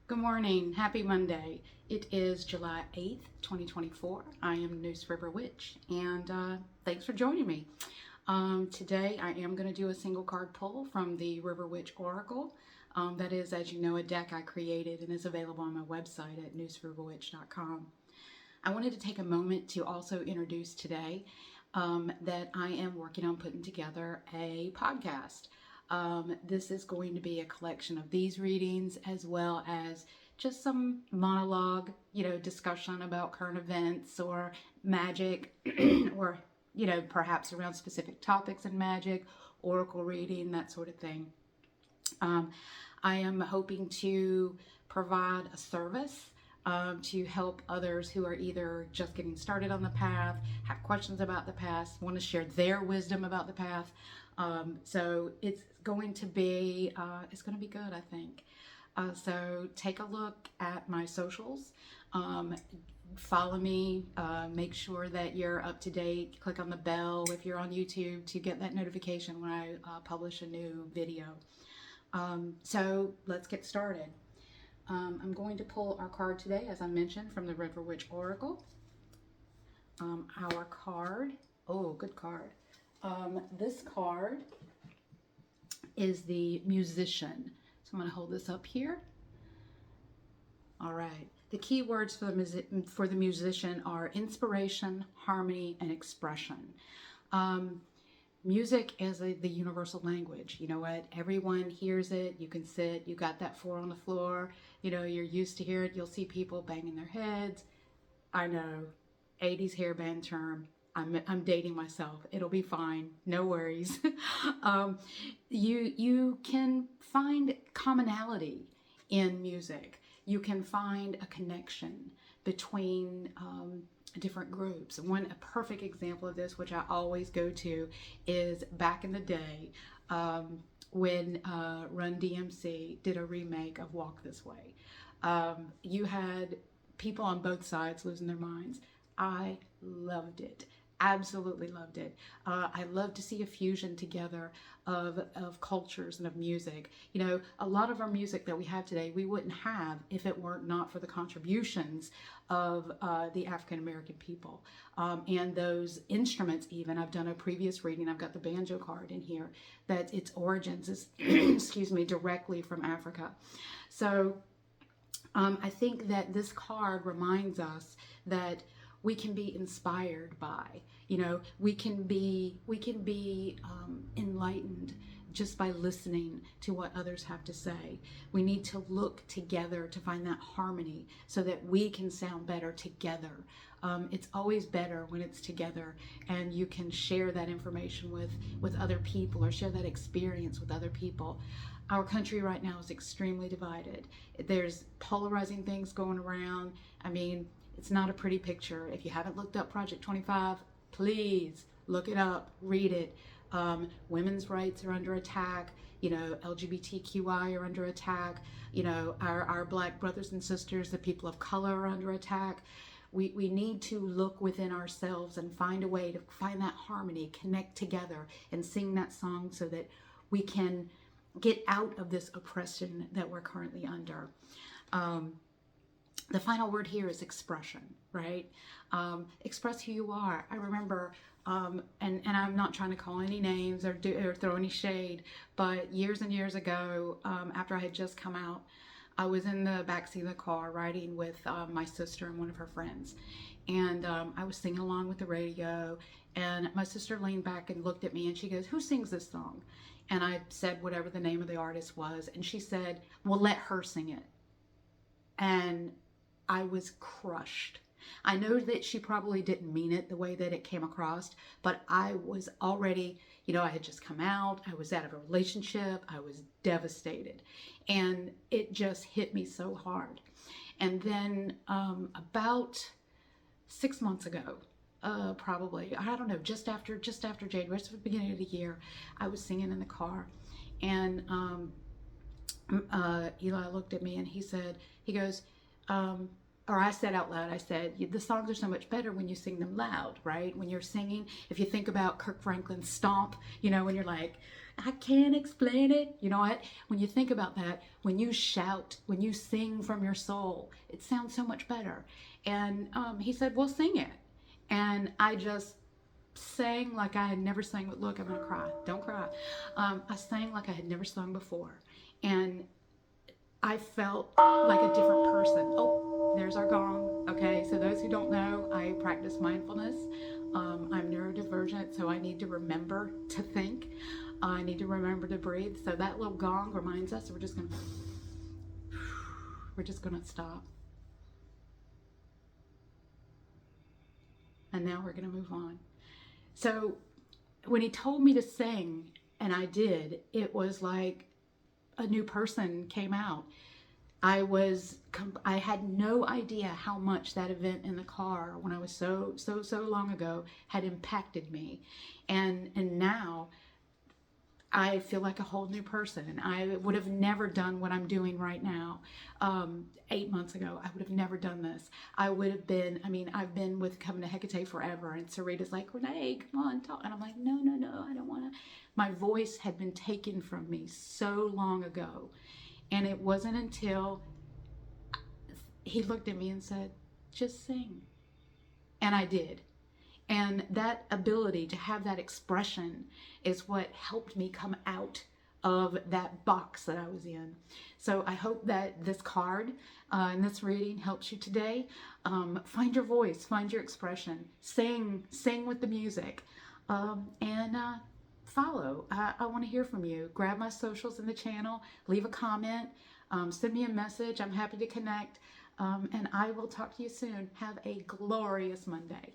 Good morning. Happy Monday. It is July 8th, 2024. I am Neuse River Witch, and thanks for joining me. Today I am going to do a single card pull from the River Witch Oracle. That is, as you know, a deck I created and is available on my website at neuseriverwitch.com. I wanted to take a moment to also introduce today that I am working on putting together a podcast. This is going to be a collection of these readings as well as just some monologue, discussion about current events or magic or, perhaps around specific topics in magic, oracle reading, that sort of thing. I am hoping to provide a service to help others who are either just getting started on the path, have questions about the path, want to share their wisdom about the path. So it's going to be good, I think. So take a look at my socials. Follow me, make sure that you're up to date. Click on the bell if you're on YouTube to get that notification when I publish a new video. So let's get started. I'm going to pull our card today, as I mentioned, from the River Witch Oracle. Our card, good card. This card is the Musician. So I'm going to hold this up here. All right. The key words for the musician are inspiration, harmony, and expression. Music is the universal language. You know what? Everyone hears it. You can sit. You got that four on the floor. You're used to hear it. You'll see people banging their heads. I know. 80s hairband term. I'm dating myself. It'll be fine. No worries. You can find commonality in music. You can find a connection between different groups. A perfect example of this, which I always go to, is back in the day when Run DMC did a remake of Walk This Way. You had people on both sides losing their minds. I loved it. Absolutely loved it. I love to see a fusion together of cultures and of music. A lot of our music that we have today, we wouldn't have if it weren't not for the contributions of the African American people and those instruments. Even I've done a previous reading. I've got the banjo card in here that its origins is, excuse me, directly from Africa. So I think that this card reminds us that we can be inspired by, we can be enlightened just by listening to what others have to say. We need to look together to find that harmony so that we can sound better together. It's always better when it's together and you can share that information with other people or share that experience with other people. Our country right now is extremely divided. There's polarizing things going around. I mean, it's not a pretty picture. If you haven't looked up Project 25, please look it up, read it. Women's rights are under attack. LGBTQI are under attack. Our Black brothers and sisters, the people of color, are under attack. We need to look within ourselves and find a way to find that harmony, connect together, and sing that song so that we can get out of this oppression that we're currently under. The final word here is expression, right? Express who you are. I remember, and I'm not trying to call any names or throw any shade, but years and years ago, after I had just come out, I was in the backseat of the car riding with my sister and one of her friends. And I was singing along with the radio, and my sister leaned back and looked at me and she goes, "Who sings this song?" And I said whatever the name of the artist was, and she said, "Well, let her sing it." And I was crushed. I know that she probably didn't mean it the way that it came across, but I was already, I had just come out. I was out of a relationship. I was devastated. And it just hit me so hard. And then about 6 months ago, probably, I don't know, just after January, just at the beginning of the year, I was singing in the car. And Eli looked at me and he goes, or I said out loud, I said, the songs are so much better when you sing them loud, right? When you're singing, if you think about Kirk Franklin's Stomp, when you're like, I can't explain it. You know what? When you think about that, when you shout, when you sing from your soul, it sounds so much better. And he said, well, sing it. And I just sang like I had never sang. Look, I'm going to cry. Don't cry. I sang like I had never sung before. And I felt like a different person. Oh, there's our gong. Okay, so those who don't know, I practice mindfulness. I'm neurodivergent, so I need to remember to think. I need to remember to breathe. So that little gong reminds us we're just gonna stop. And now we're gonna move on. So when he told me to sing, and I did, it was like a new person came out. I had no idea how much that event in the car when I was so long ago had impacted me. And now I feel like a whole new person. And I would have never done what I'm doing right now. 8 months ago, I would have never done this. I would have been, I've been with Coming to Hekate forever. And Sarita's like, Renee, come on, talk. And I'm like, no, I don't want to. My voice had been taken from me so long ago. And it wasn't until he looked at me and said, just sing. And I did. And that ability to have that expression is what helped me come out of that box that I was in. So I hope that this card and this reading helps you today. Find your voice, find your expression, sing with the music, and follow. I want to hear from you. Grab my socials in the channel, leave a comment, send me a message. I'm happy to connect, and I will talk to you soon. Have a glorious Monday.